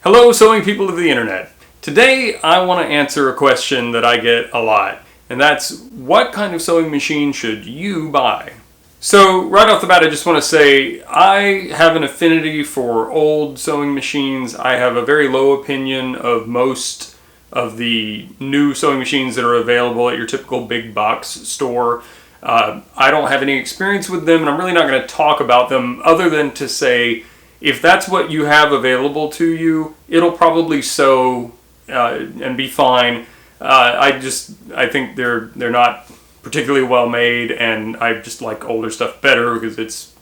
Hello, sewing people of the internet. Today I want to answer a question that I get a lot, and that's what kind of sewing machine should you buy? So right off the bat I just want to say I have an affinity for old sewing machines. I have a very low opinion of most of the new sewing machines that are available at your typical big box store. I don't have any experience with them, and I'm really not going to talk about them other than to say if that's what you have available to you, it'll probably sew and be fine. I think they're not particularly well made, and I just like older stuff better because it's,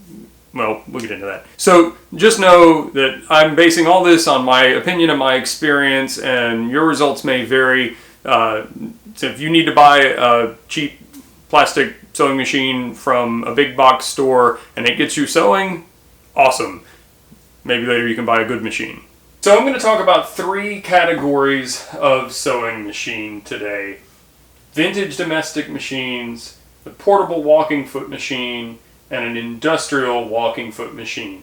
well, we'll get into that. So just know that I'm basing all this on my opinion and my experience, and your results may vary. So if you need to buy a cheap plastic sewing machine from a big box store and it gets you sewing, awesome. Maybe later you can buy a good machine. So I'm going to talk about three categories of sewing machine today. Vintage domestic machines, the portable walking foot machine, and an industrial walking foot machine.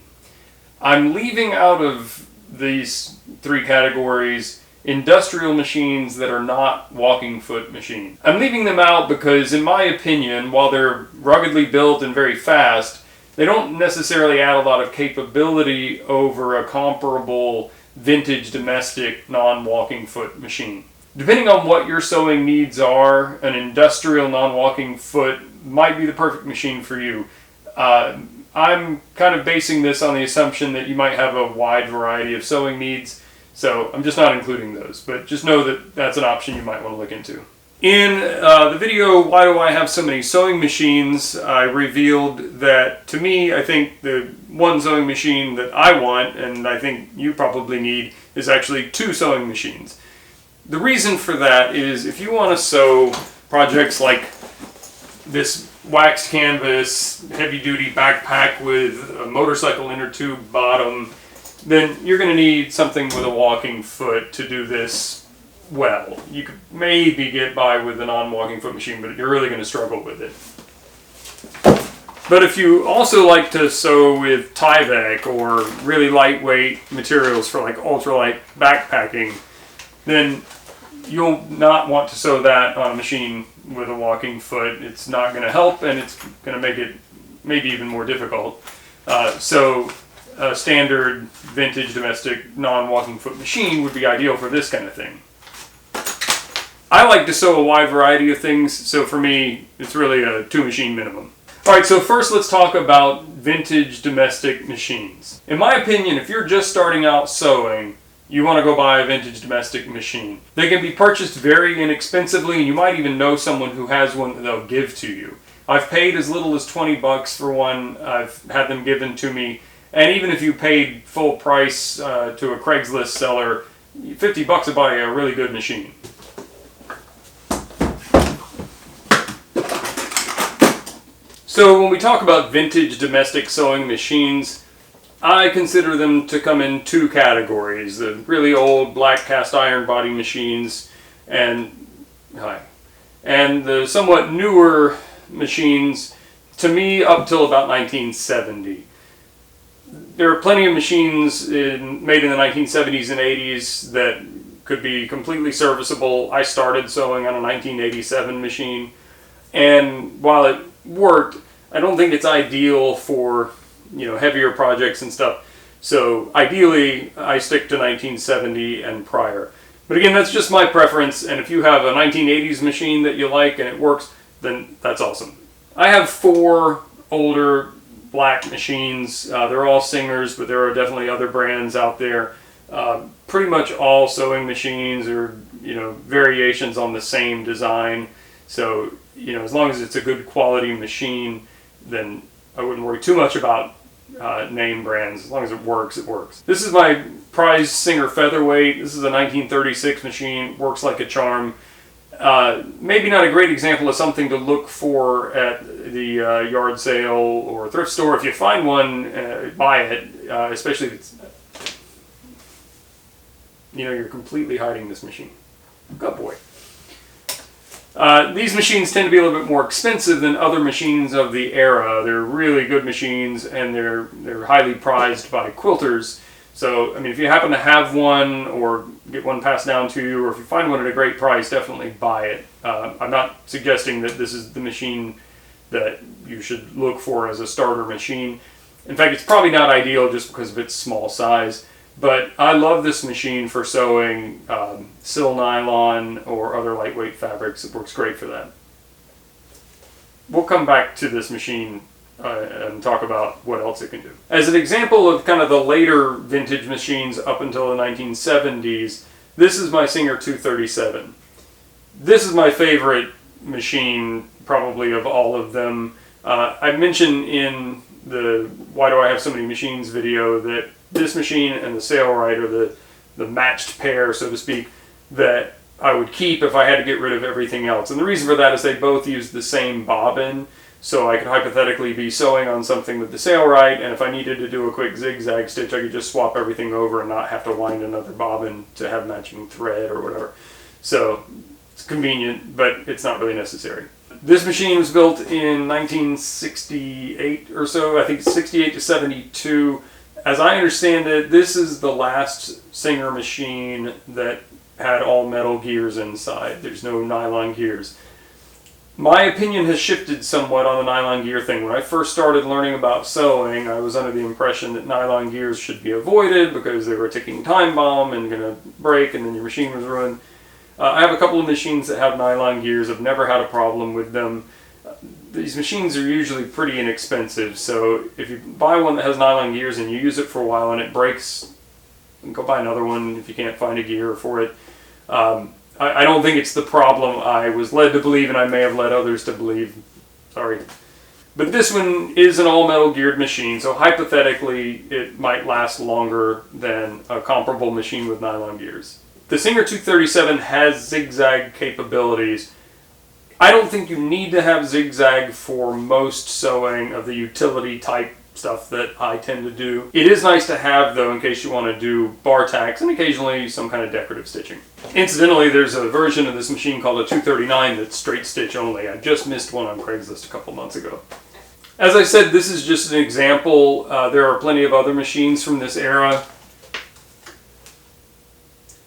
I'm leaving out of these three categories industrial machines that are not walking foot machines. I'm leaving them out because, in my opinion, while they're ruggedly built and very fast, they don't necessarily add a lot of capability over a comparable vintage domestic non-walking foot machine. Depending on what your sewing needs are, an industrial non-walking foot might be the perfect machine for you. I'm kind of basing this on the assumption that you might have a wide variety of sewing needs, so I'm just not including those, but just know that that's an option you might want to look into. In the video, Why Do I Have So Many Sewing Machines, I revealed that, to me, I think the one sewing machine that I want, and I think you probably need, is actually two sewing machines. The reason for that is if you want to sew projects like this waxed canvas, heavy-duty backpack with a motorcycle inner tube bottom, then you're going to need something with a walking foot to do this well. You could maybe get by with a non-walking foot machine, but you're really going to struggle with it. But if you also like to sew with Tyvek or really lightweight materials for like ultralight backpacking, then you'll not want to sew that on a machine with a walking foot. It's not going to help, and it's going to make it maybe even more difficult. So a standard vintage domestic non-walking foot machine would be ideal for this kind of thing. I like to sew a wide variety of things, so for me, it's really a two machine minimum. Alright, so first let's talk about vintage domestic machines. In my opinion, if you're just starting out sewing, you want to go buy a vintage domestic machine. They can be purchased very inexpensively, and you might even know someone who has one that they'll give to you. I've paid as little as 20 bucks for one. I've had them given to me, and even if you paid full price to a Craigslist seller, 50 bucks to buy a really good machine. So when we talk about vintage domestic sewing machines, I consider them to come in two categories: the really old black cast iron body machines and the somewhat newer machines, to me, up till about 1970. There are plenty of machines made in the 1970s and 80s that could be completely serviceable. I started sewing on a 1987 machine, and while it worked, I don't think it's ideal for, heavier projects and stuff. So ideally, I stick to 1970 and prior. But again, that's just my preference, and if you have a 1980s machine that you like and it works, then that's awesome. I have four older black machines. They're all Singers, but there are definitely other brands out there. Pretty much all sewing machines are, variations on the same design. So, as long as it's a good quality machine, then I wouldn't worry too much about name brands. As long as it works, it works. This is my prized Singer Featherweight. This is a 1936 machine. Works like a charm. Maybe not a great example of something to look for at the yard sale or thrift store. If you find one, buy it, especially if it's, you're completely hiding this machine. Good boy. These machines tend to be a little bit more expensive than other machines of the era. They're really good machines, and they're highly prized by quilters. So, I mean, if you happen to have one or get one passed down to you, or if you find one at a great price, definitely buy it. I'm not suggesting that this is the machine that you should look for as a starter machine. In fact, it's probably not ideal just because of its small size. But I love this machine for sewing sil nylon or other lightweight fabrics. It works great for that. We'll come back to this machine and talk about what else it can do. As an example of kind of the later vintage machines up until the 1970s, this is my Singer 237. This is my favorite machine probably of all of them. I mentioned in the Why Do I Have So Many Machines video that this machine and the Sailrite are the matched pair, so to speak, that I would keep if I had to get rid of everything else. And the reason for that is they both use the same bobbin, so I could hypothetically be sewing on something with the Sailrite, and if I needed to do a quick zigzag stitch, I could just swap everything over and not have to wind another bobbin to have matching thread or whatever. So it's convenient, but it's not really necessary. This machine was built in 1968 or so, I think 68 to 72. As I understand it, this is the last Singer machine that had all metal gears inside. There's no nylon gears. My opinion has shifted somewhat on the nylon gear thing. When I first started learning about sewing, I was under the impression that nylon gears should be avoided because they were a ticking time bomb and going to break and then your machine was ruined. I have a couple of machines that have nylon gears. I've never had a problem with them. These machines are usually pretty inexpensive, so if you buy one that has nylon gears and you use it for a while and it breaks, go buy another one if you can't find a gear for it. I don't think it's the problem I was led to believe, and I may have led others to believe. Sorry. But this one is an all-metal geared machine, so hypothetically it might last longer than a comparable machine with nylon gears. The Singer 237 has zigzag capabilities. I don't think you need to have zigzag for most sewing of the utility type stuff that I tend to do. It is nice to have, though, in case you want to do bar tacks and occasionally some kind of decorative stitching. Incidentally, there's a version of this machine called a 239 that's straight stitch only. I just missed one on Craigslist a couple months ago. As I said, this is just an example. There are plenty of other machines from this era.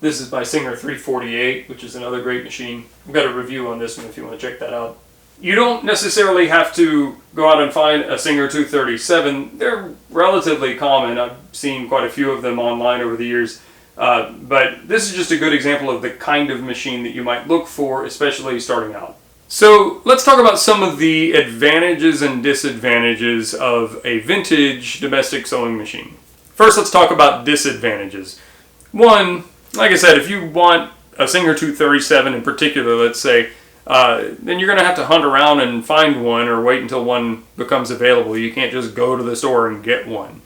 This is my Singer 348, which is another great machine. I've got a review on this one if you want to check that out. You don't necessarily have to go out and find a Singer 237. They're relatively common. I've seen quite a few of them online over the years. But this is just a good example of the kind of machine that you might look for, especially starting out. So let's talk about some of the advantages and disadvantages of a vintage domestic sewing machine. First, let's talk about disadvantages. One, like I said, if you want a Singer 237 in particular, let's say, then you're going to have to hunt around and find one or wait until one becomes available. You can't just go to the store and get one.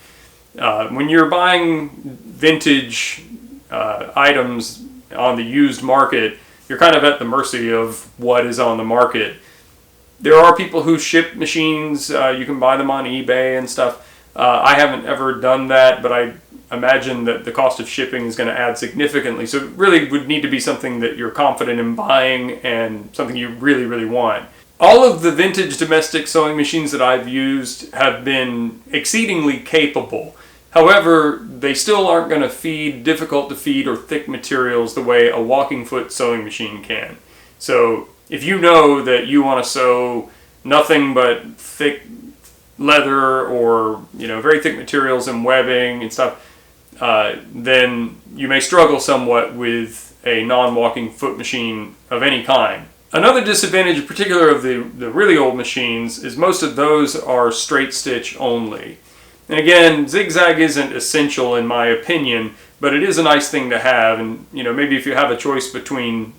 When you're buying vintage items on the used market, you're kind of at the mercy of what is on the market. There are people who ship machines. You can buy them on eBay and stuff. I haven't ever done that, but I imagine that the cost of shipping is going to add significantly. So it really would need to be something that you're confident in buying and something you really, really want. All of the vintage domestic sewing machines that I've used have been exceedingly capable. However, they still aren't going to feed difficult to feed or thick materials the way a walking foot sewing machine can. So if you know that you want to sew nothing but thick leather or very thick materials and webbing and stuff, then you may struggle somewhat with a non-walking foot machine of any kind. Another disadvantage in particular of the really old machines is most of those are straight stitch only. And again, zigzag isn't essential in my opinion, but it is a nice thing to have. And maybe if you have a choice between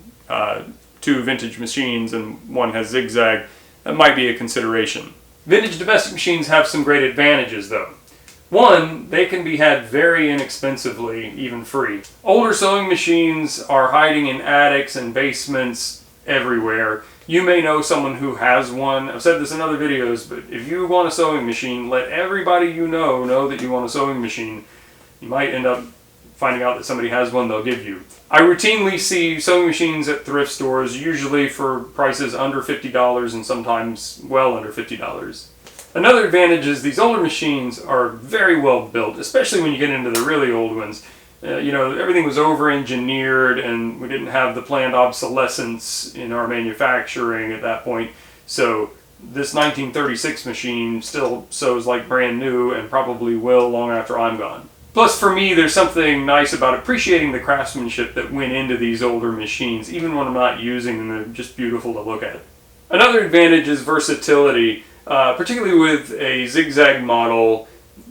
two vintage machines and one has zigzag, that might be a consideration. Vintage domestic machines have some great advantages though. One, they can be had very inexpensively, even free. Older sewing machines are hiding in attics and basements everywhere. You may know someone who has one. I've said this in other videos, but if you want a sewing machine, let everybody you know that you want a sewing machine. You might end up finding out that somebody has one they'll give you. I routinely see sewing machines at thrift stores, usually for prices under $50 and sometimes well under $50. Another advantage is these older machines are very well built, especially when you get into the really old ones. Everything was over-engineered and we didn't have the planned obsolescence in our manufacturing at that point. So this 1936 machine still sews like brand new and probably will long after I'm gone. Plus, for me, there's something nice about appreciating the craftsmanship that went into these older machines. Even when I'm not using them, they're just beautiful to look at. Another advantage is versatility. Particularly with a zigzag model,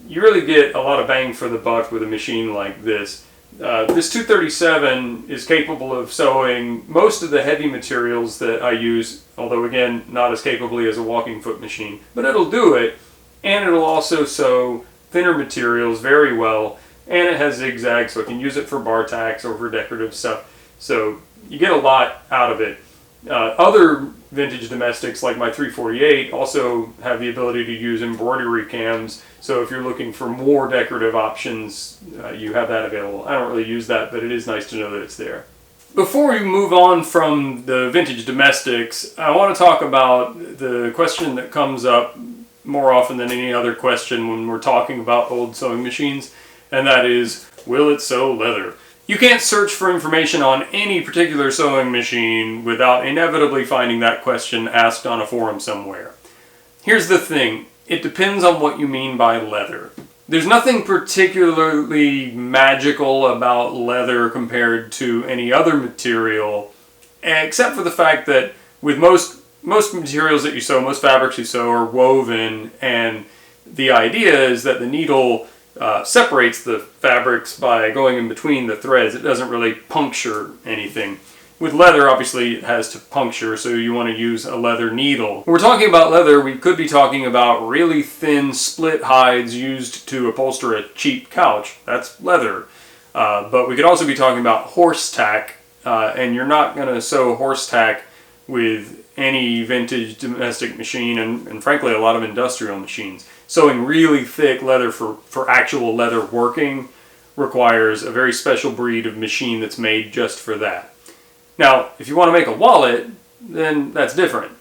you really get a lot of bang for the buck with a machine like this. This 237 is capable of sewing most of the heavy materials that I use, although again, not as capably as a walking foot machine. But it'll do it, and it'll also sew thinner materials very well, and it has zigzags, so I can use it for bar tacks or for decorative stuff. So you get a lot out of it. Other vintage domestics like my 348 also have the ability to use embroidery cams, so if you're looking for more decorative options, you have that available. I don't really use that, but it is nice to know that it's there. Before we move on from the vintage domestics, I want to talk about the question that comes up more often than any other question when we're talking about old sewing machines, and that is, will it sew leather? You can't search for information on any particular sewing machine without inevitably finding that question asked on a forum somewhere. Here's the thing, it depends on what you mean by leather. There's nothing particularly magical about leather compared to any other material, except for the fact that with most materials that you sew, most fabrics you sew are woven, and the idea is that the needle separates the fabrics by going in between the threads. It doesn't really puncture anything. With leather, obviously, it has to puncture, so you want to use a leather needle. When we're talking about leather, we could be talking about really thin split hides used to upholster a cheap couch. That's leather. But we could also be talking about horse tack, and you're not going to sew horse tack with any vintage domestic machine, and frankly a lot of industrial machines. Sewing really thick leather for actual leather working requires a very special breed of machine that's made just for that. Now, if you want to make a wallet, then that's different.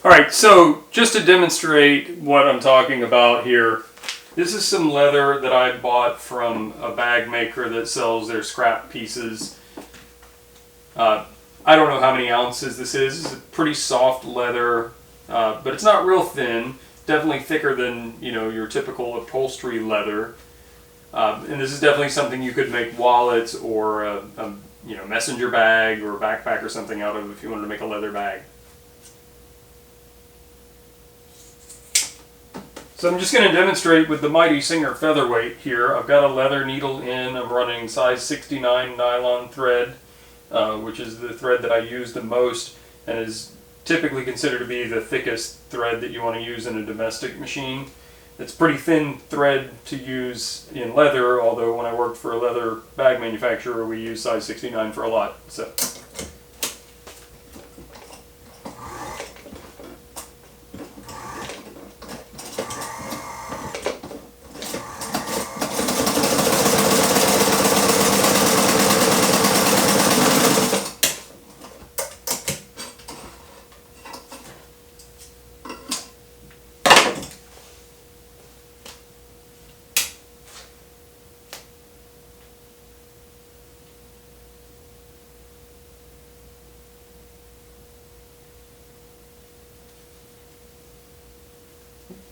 Alright, so just to demonstrate what I'm talking about here, this is some leather that I bought from a bag maker that sells their scrap pieces. I don't know how many ounces this is. It's a pretty soft leather, but it's not real thin. Definitely thicker than your typical upholstery leather. And this is definitely something you could make wallets or a messenger bag or a backpack or something out of if you wanted to make a leather bag. So I'm just going to demonstrate with the Mighty Singer Featherweight here. I've got a leather needle in. I'm running size 69 nylon thread, which is the thread that I use the most and is typically considered to be the thickest thread that you want to use in a domestic machine. It's pretty thin thread to use in leather, although when I worked for a leather bag manufacturer we use size 69 for a lot. So.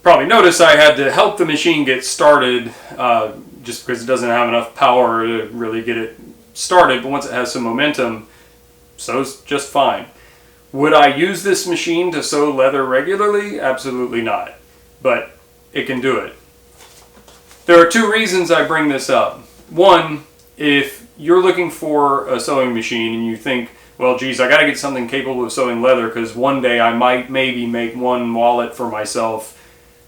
Probably notice I had to help the machine get started just because it doesn't have enough power to really get it started, but once it has some momentum, sews just fine. Would I use this machine to sew leather regularly? Absolutely not, but it can do it. There are two reasons I bring this up. One, if you're looking for a sewing machine and you think, well, geez, I gotta get something capable of sewing leather because one day I might maybe make one wallet for myself,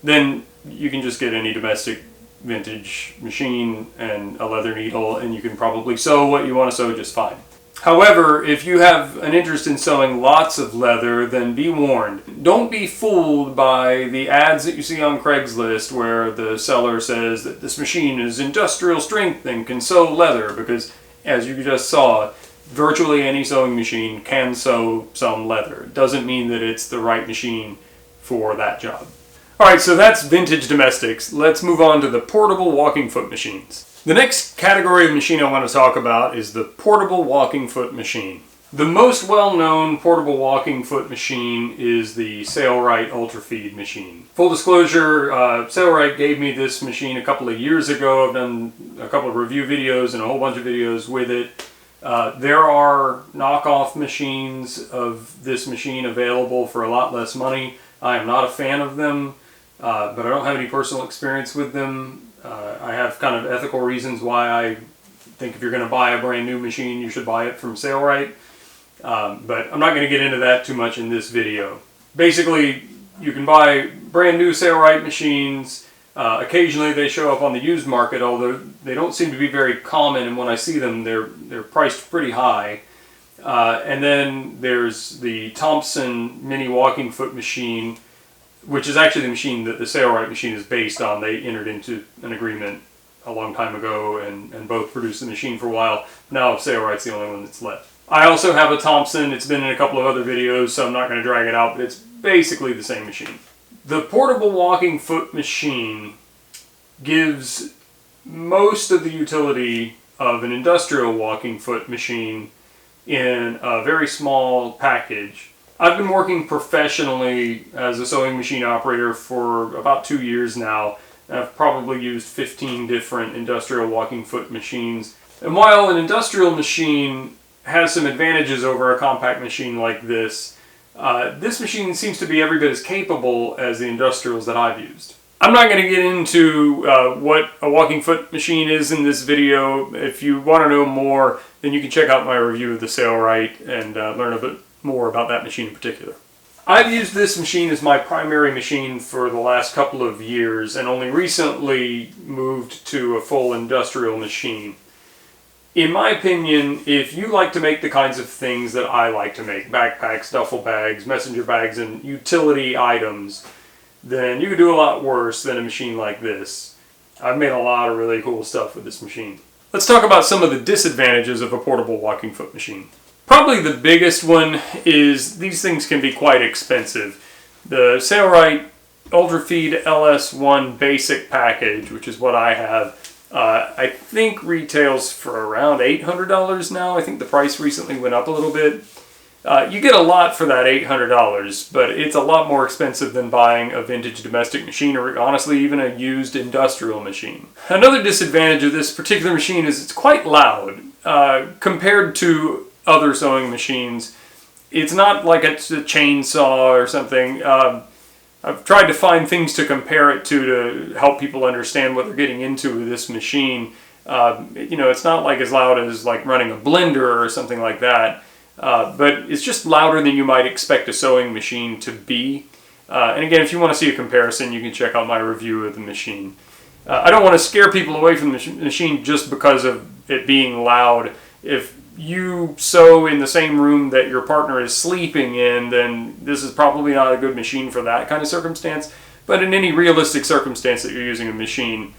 then you can just get any domestic vintage machine and a leather needle and you can probably sew what you want to sew just fine. However, if you have an interest in sewing lots of leather, then be warned. Don't be fooled by the ads that you see on Craigslist where the seller says that this machine is industrial strength and can sew leather, because as you just saw, virtually any sewing machine can sew some leather. It doesn't mean that it's the right machine for that job. Alright, so that's vintage domestics. Let's move on to the portable walking foot machines. The next category of machine I want to talk about is the portable walking foot machine. The most well-known portable walking foot machine is the Sailrite Ultrafeed machine. Full disclosure, Sailrite gave me this machine a couple of years ago. I've done a couple of review videos and a whole bunch of videos with it. There are knockoff machines of this machine available for a lot less money. I am not a fan of them, but I don't have any personal experience with them. I have kind of ethical reasons why I think if you're going to buy a brand new machine, you should buy it from Sailrite. But I'm not going to get into that too much in this video. Basically, you can buy brand new Sailrite machines. Occasionally they show up on the used market, although they don't seem to be very common, and when I see them, they're priced pretty high. And then there's the Thompson mini walking foot machine, which is actually the machine that the Sailrite machine is based on. They entered into an agreement a long time ago and both produced the machine for a while. Now Sailrite's the only one that's left. I also have a Thompson. It's been in a couple of other videos, so I'm not going to drag it out, but it's basically the same machine. The portable walking foot machine gives most of the utility of an industrial walking foot machine in a very small package. I've been working professionally as a sewing machine operator for about 2 years now. I've probably used 15 different industrial walking foot machines. And while an industrial machine has some advantages over a compact machine like this, this machine seems to be every bit as capable as the industrials that I've used. I'm not going to get into what a walking foot machine is in this video. If you want to know more, then you can check out my review of the Sailrite and learn a bit more about that machine in particular. I've used this machine as my primary machine for the last couple of years and only recently moved to a full industrial machine. In my opinion, if you like to make the kinds of things that I like to make, backpacks, duffel bags, messenger bags, and utility items, then you could do a lot worse than a machine like this. I've made a lot of really cool stuff with this machine. Let's talk about some of the disadvantages of a portable walking foot machine. Probably the biggest one is these things can be quite expensive. The Sailrite Ultrafeed LS1 basic package, which is what I have, I think retails for around $800 now. I think the price recently went up a little bit. You get a lot for that $800, but it's a lot more expensive than buying a vintage domestic machine or honestly even a used industrial machine. Another disadvantage of this particular machine is it's quite loud. Compared to other sewing machines, it's not like it's a chainsaw or something. I've tried to find things to compare it to help people understand what they're getting into with this machine. You know, it's not like as loud as like running a blender or something like that, but it's just louder than you might expect a sewing machine to be. And again, if you want to see a comparison, you can check out my review of the machine. I don't want to scare people away from the machine just because of it being loud. If you sew in the same room that your partner is sleeping in, then this is probably not a good machine for that kind of circumstance. But in any realistic circumstance that you're using a machine,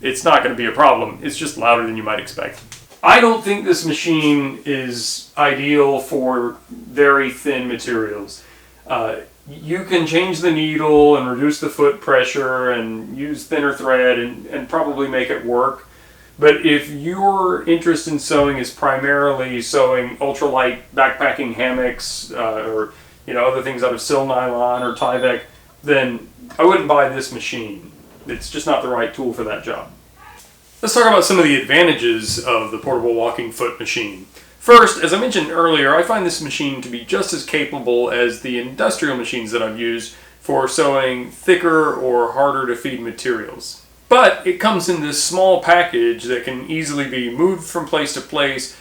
it's not going to be a problem. It's just louder than you might expect. I don't think this machine is ideal for very thin materials. You can change the needle and reduce the foot pressure and use thinner thread and probably make it work. But if your interest in sewing is primarily sewing ultralight backpacking hammocks or other things out of sil nylon or Tyvek, then I wouldn't buy this machine. It's just not the right tool for that job. Let's talk about some of the advantages of the portable walking foot machine. First, as I mentioned earlier, I find this machine to be just as capable as the industrial machines that I've used for sewing thicker or harder to feed materials. But it comes in this small package that can easily be moved from place to place.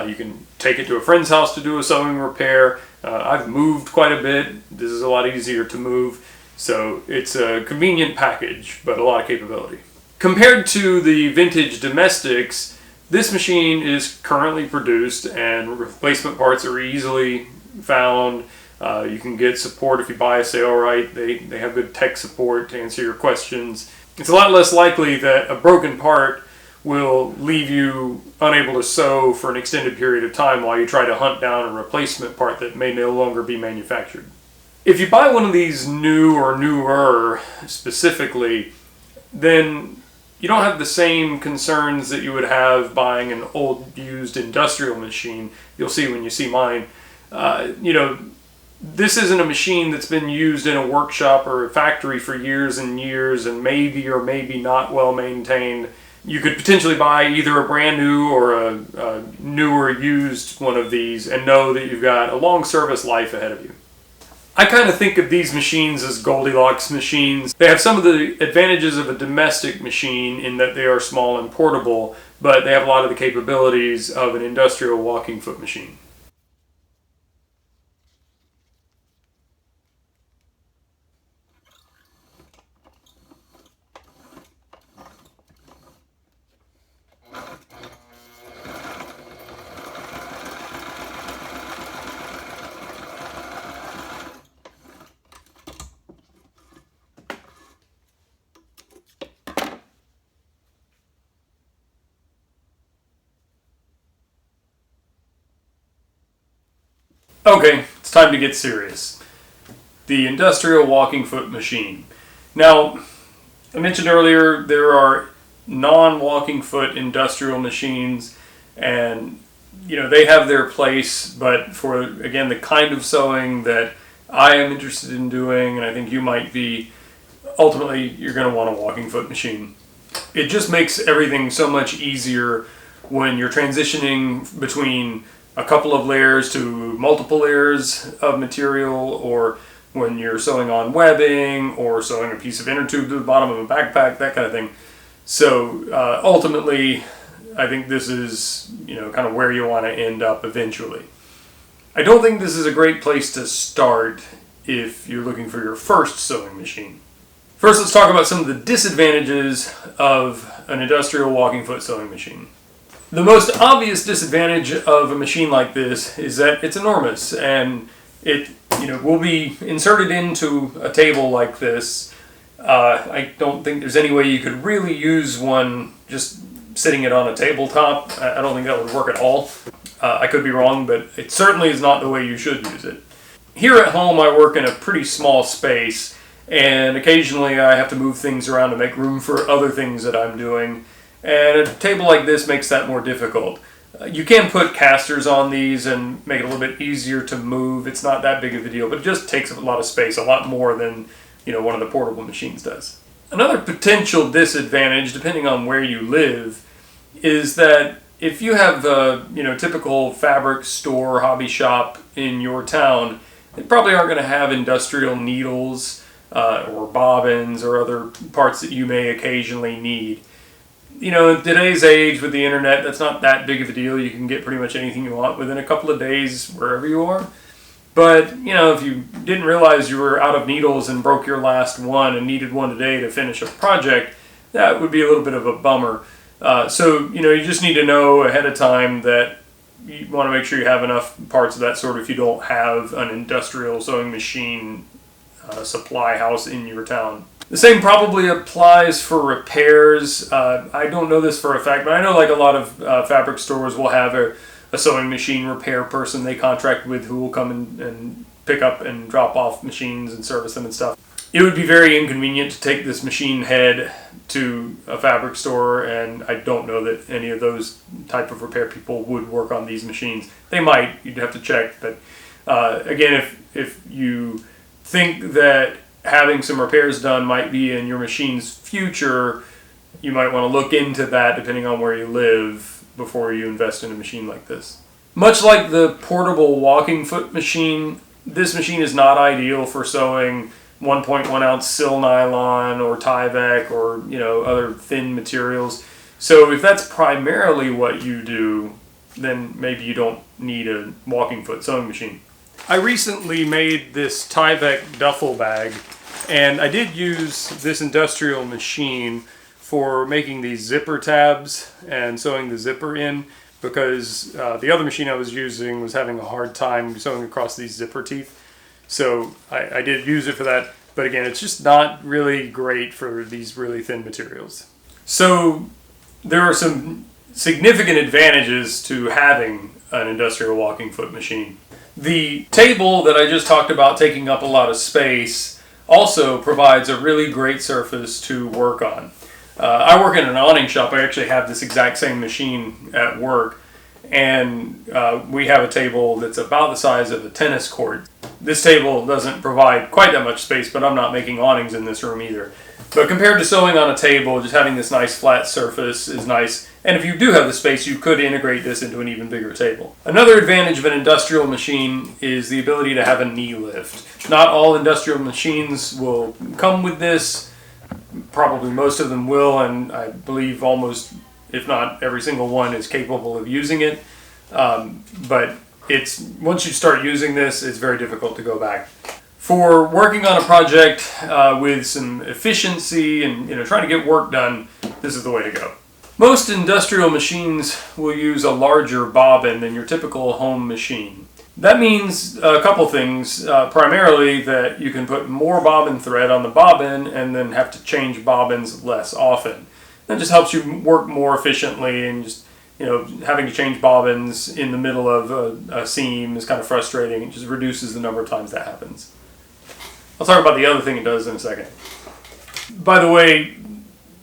You can take it to a friend's house to do a sewing repair. I've moved quite a bit. This is a lot easier to move. So it's a convenient package, but a lot of capability. Compared to the vintage domestics, this machine is currently produced and replacement parts are easily found. You can get support if you buy a Sailrite. They have good tech support to answer your questions. It's a lot less likely that a broken part will leave you unable to sew for an extended period of time while you try to hunt down a replacement part that may no longer be manufactured. If you buy one of these new or newer specifically, then you don't have the same concerns that you would have buying an old used industrial machine. You'll see when you see mine. This isn't a machine that's been used in a workshop or a factory for years and years and maybe or maybe not well maintained. You could potentially buy either a brand new or a newer used one of these and know that you've got a long service life ahead of you. I kind of think of these machines as Goldilocks machines. They have some of the advantages of a domestic machine in that they are small and portable, but they have a lot of the capabilities of an industrial walking foot machine. Okay, it's time to get serious. The industrial walking foot machine. Now, I mentioned earlier there are non-walking foot industrial machines, and they have their place, but for, again, the kind of sewing that I am interested in doing, and I think you might be, ultimately you're going to want a walking foot machine. It just makes everything so much easier when you're transitioning between a couple of layers to multiple layers of material, or when you're sewing on webbing or sewing a piece of inner tube to the bottom of a backpack, that kind of thing. So ultimately, I think this is kind of where you want to end up eventually. I don't think this is a great place to start if you're looking for your first sewing machine. First, let's talk about some of the disadvantages of an industrial walking foot sewing machine. The most obvious disadvantage of a machine like this is that it's enormous, and it will be inserted into a table like this. I don't think there's any way you could really use one just sitting it on a tabletop. I don't think that would work at all. I could be wrong, but it certainly is not the way you should use it. Here at home, I work in a pretty small space, and occasionally I have to move things around to make room for other things that I'm doing. And a table like this makes that more difficult. You can put casters on these and make it a little bit easier to move. It's not that big of a deal, but it just takes a lot of space, a lot more than one of the portable machines does. Another potential disadvantage, depending on where you live, is that if you have a typical fabric store, hobby shop in your town, they probably aren't going to have industrial needles or bobbins or other parts that you may occasionally need. In today's age with the internet, that's not that big of a deal. You can get pretty much anything you want within a couple of days wherever you are. But, if you didn't realize you were out of needles and broke your last one and needed one today to finish a project, that would be a little bit of a bummer. So, you just need to know ahead of time that you want to make sure you have enough parts of that sort if you don't have an industrial sewing machine supply house in your town. The same probably applies for repairs. I don't know this for a fact, but I know a lot of fabric stores will have a sewing machine repair person they contract with who will come and pick up and drop off machines and service them and stuff. It would be very inconvenient to take this machine head to a fabric store, and I don't know that any of those type of repair people would work on these machines. They might, you'd have to check, but again, if you think that having some repairs done might be in your machine's future, you might want to look into that depending on where you live before you invest in a machine like this. Much like the portable walking foot machine, this machine is not ideal for sewing 1.1 ounce sil nylon or Tyvek or other thin materials. So if that's primarily what you do, then maybe you don't need a walking foot sewing machine. I recently made this Tyvek duffel bag, and I did use this industrial machine for making these zipper tabs and sewing the zipper in, because the other machine I was using was having a hard time sewing across these zipper teeth. So I did use it for that, but again, it's just not really great for these really thin materials. So there are some significant advantages to having an industrial walking foot machine. The table that I just talked about taking up a lot of space also provides a really great surface to work on. I work in an awning shop. I actually have this exact same machine at work, and we have a table that's about the size of a tennis court. This table doesn't provide quite that much space, but I'm not making awnings in this room either. But compared to sewing on a table, just having this nice flat surface is nice. And if you do have the space, you could integrate this into an even bigger table. Another advantage of an industrial machine is the ability to have a knee lift. Not all industrial machines will come with this. Probably most of them will, and I believe almost, if not every single one, is capable of using it. But once you start using this, it's very difficult to go back. For working on a project with some efficiency and trying to get work done, this is the way to go. Most industrial machines will use a larger bobbin than your typical home machine. That means a couple things. Primarily that you can put more bobbin thread on the bobbin and then have to change bobbins less often. That just helps you work more efficiently, and just having to change bobbins in the middle of a seam is kind of frustrating. It just reduces the number of times that happens. I'll talk about the other thing it does in a second. By the way,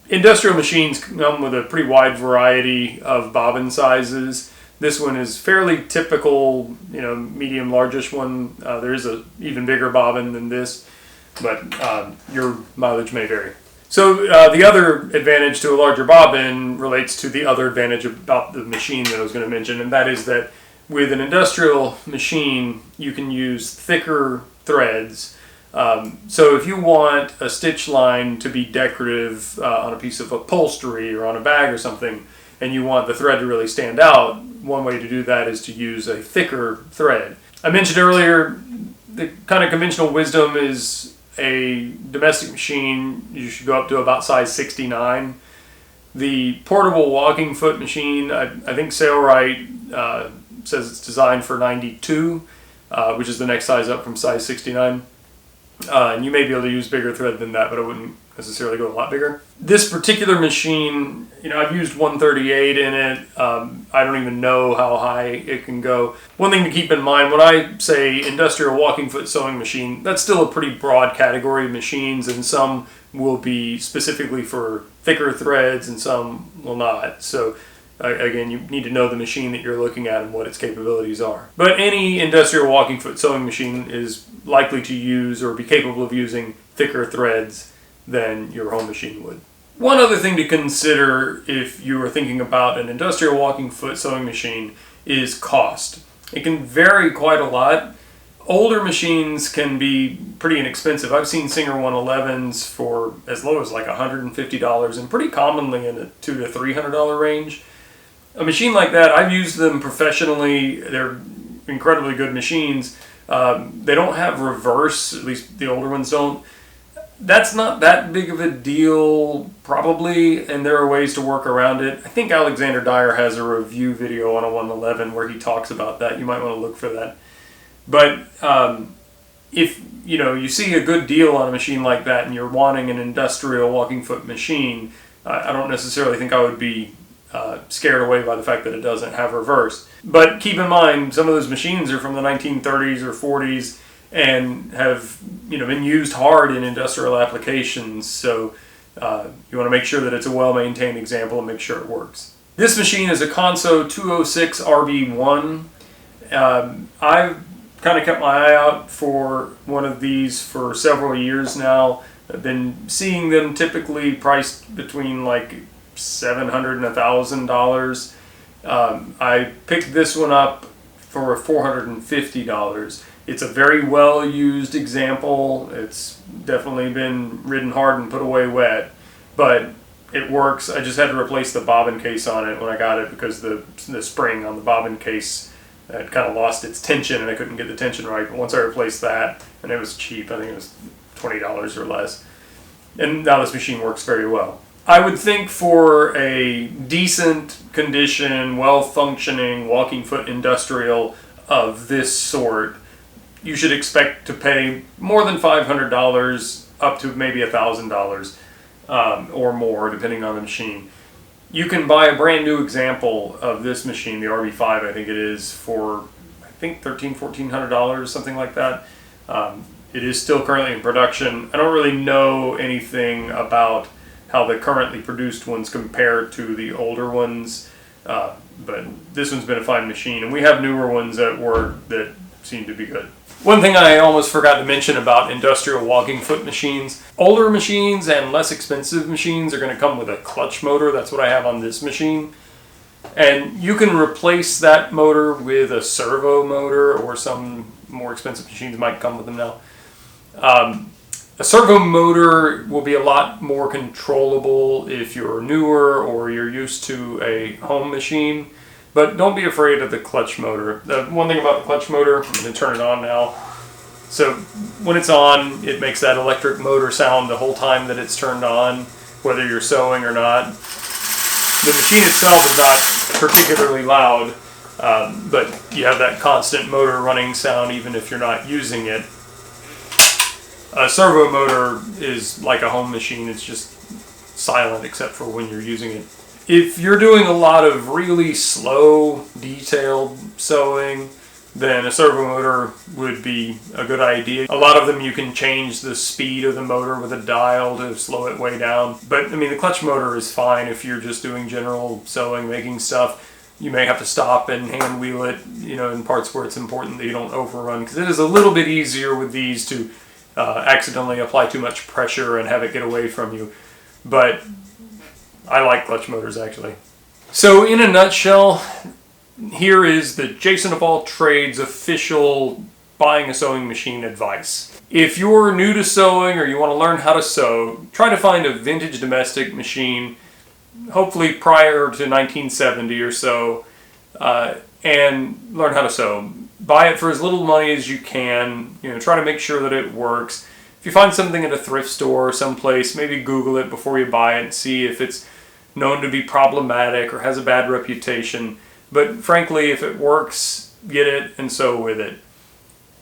industrial machines come with a pretty wide variety of bobbin sizes. This one is fairly typical, medium, largish one. There is an even bigger bobbin than this, but your mileage may vary. So the other advantage to a larger bobbin relates to the other advantage about the machine that I was going to mention, and that is that with an industrial machine, you can use thicker threads. So if you want a stitch line to be decorative on a piece of upholstery or on a bag or something, and you want the thread to really stand out, one way to do that is to use a thicker thread. I mentioned earlier, the kind of conventional wisdom is a domestic machine, you should go up to about size 69. The portable walking foot machine, I think Sailrite says it's designed for 92, which is the next size up from size 69. And you may be able to use bigger thread than that, but I wouldn't necessarily go a lot bigger. This particular machine, I've used 138 in it. I don't even know how high it can go. One thing to keep in mind, when I say industrial walking foot sewing machine, that's still a pretty broad category of machines, and some will be specifically for thicker threads and some will not. So again, you need to know the machine that you're looking at and what its capabilities are. But any industrial walking foot sewing machine is likely to use or be capable of using thicker threads than your home machine would. One other thing to consider if you are thinking about an industrial walking foot sewing machine is cost. It can vary quite a lot. Older machines can be pretty inexpensive. I've seen Singer 111s for as low as like $150 and pretty commonly in the $200 to $300 range. A machine like that, I've used them professionally. They're incredibly good machines. They don't have reverse, at least the older ones don't. That's not that big of a deal, probably, and there are ways to work around it. I think Alexander Dyer has a review video on a 111 where he talks about that. You might want to look for that. But if you see a good deal on a machine like that and you're wanting an industrial walking foot machine, I don't necessarily think I would be scared away by the fact that it doesn't have reverse. But keep in mind, some of those machines are from the 1930s or 40s and have been used hard in industrial applications. So you want to make sure that it's a well-maintained example and make sure it works. This machine is a Consew 206 RB1. I've kind of kept my eye out for one of these for several years now. I've been seeing them typically priced between like $700 and $1,000. I picked this one up for $450. It's a very well used example. It's definitely been ridden hard and put away wet, but it works. I just had to replace the bobbin case on it when I got it because the spring on the bobbin case had kind of lost its tension and I couldn't get the tension right. But once I replaced that, and it was cheap, I think it was $20 or less, and now this machine works very well. I would think for a decent condition, well-functioning walking foot industrial of this sort, you should expect to pay more than $500 up to maybe $1,000 or more, depending on the machine. You can buy a brand new example of this machine, the RB5 I think it is, for I think $1,400, something like that. It is still currently in production. I don't really know anything about how the currently produced ones compare to the older ones, but this one's been a fine machine, and we have newer ones at work that seem to be good. One thing I almost forgot to mention about industrial walking foot machines: older machines and less expensive machines are going to come with a clutch motor. That's what I have on this machine. And you can replace that motor with a servo motor, or some more expensive machines might come with them now. A servo motor will be a lot more controllable if you're newer or you're used to a home machine, but don't be afraid of the clutch motor. The one thing about the clutch motor, I'm going to turn it on now. So when it's on, it makes that electric motor sound the whole time that it's turned on, whether you're sewing or not. The machine itself is not particularly loud, but you have that constant motor running sound even if you're not using it. A servo motor is like a home machine. It's just silent except for when you're using it. If you're doing a lot of really slow, detailed sewing, then a servo motor would be a good idea. A lot of them you can change the speed of the motor with a dial to slow it way down. But I mean, the clutch motor is fine if you're just doing general sewing, making stuff. You may have to stop and hand wheel it, in parts where it's important that you don't overrun, because it is a little bit easier with these to accidentally apply too much pressure and have it get away from you. But I like clutch motors, actually. So in a nutshell, here is the Jason of All Trades official buying a sewing machine advice. If you're new to sewing or you want to learn how to sew, try to find a vintage domestic machine, hopefully prior to 1970 or so, and learn how to sew. Buy it for as little money as you can. Try to make sure that it works. If you find something at a thrift store or someplace, maybe Google it before you buy it and see if it's known to be problematic or has a bad reputation. But frankly, if it works, get it and sew with it.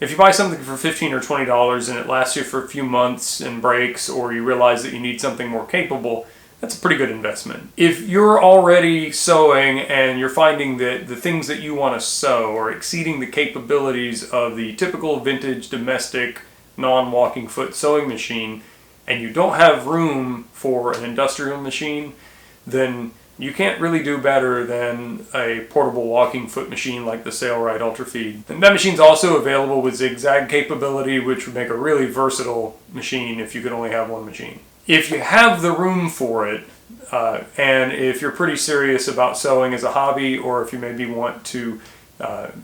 If you buy something for $15 or $20 and it lasts you for a few months and breaks, or you realize that you need something more capable, that's a pretty good investment. If you're already sewing and you're finding that the things that you want to sew are exceeding the capabilities of the typical vintage domestic non-walking foot sewing machine, and you don't have room for an industrial machine, then you can't really do better than a portable walking foot machine like the Sailrite Ultrafeed. And that machine's also available with zigzag capability, which would make a really versatile machine if you could only have one machine. If you have the room for it, and if you're pretty serious about sewing as a hobby, or if you maybe want to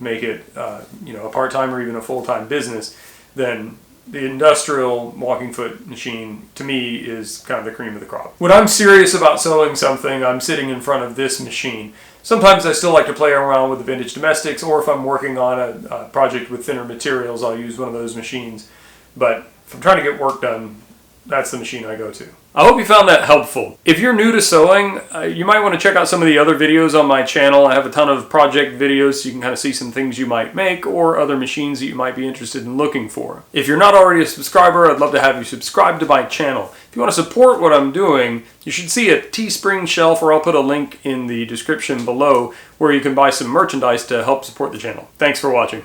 make it a part-time or even a full-time business, then the industrial walking foot machine, to me, is kind of the cream of the crop. When I'm serious about sewing something, I'm sitting in front of this machine. Sometimes I still like to play around with the vintage domestics, or if I'm working on a project with thinner materials, I'll use one of those machines. But if I'm trying to get work done, that's the machine I go to. I hope you found that helpful. If you're new to sewing, you might want to check out some of the other videos on my channel. I have a ton of project videos so you can kind of see some things you might make or other machines that you might be interested in looking for. If you're not already a subscriber, I'd love to have you subscribe to my channel. If you want to support what I'm doing, you should see a Teespring shelf, or I'll put a link in the description below, where you can buy some merchandise to help support the channel. Thanks for watching.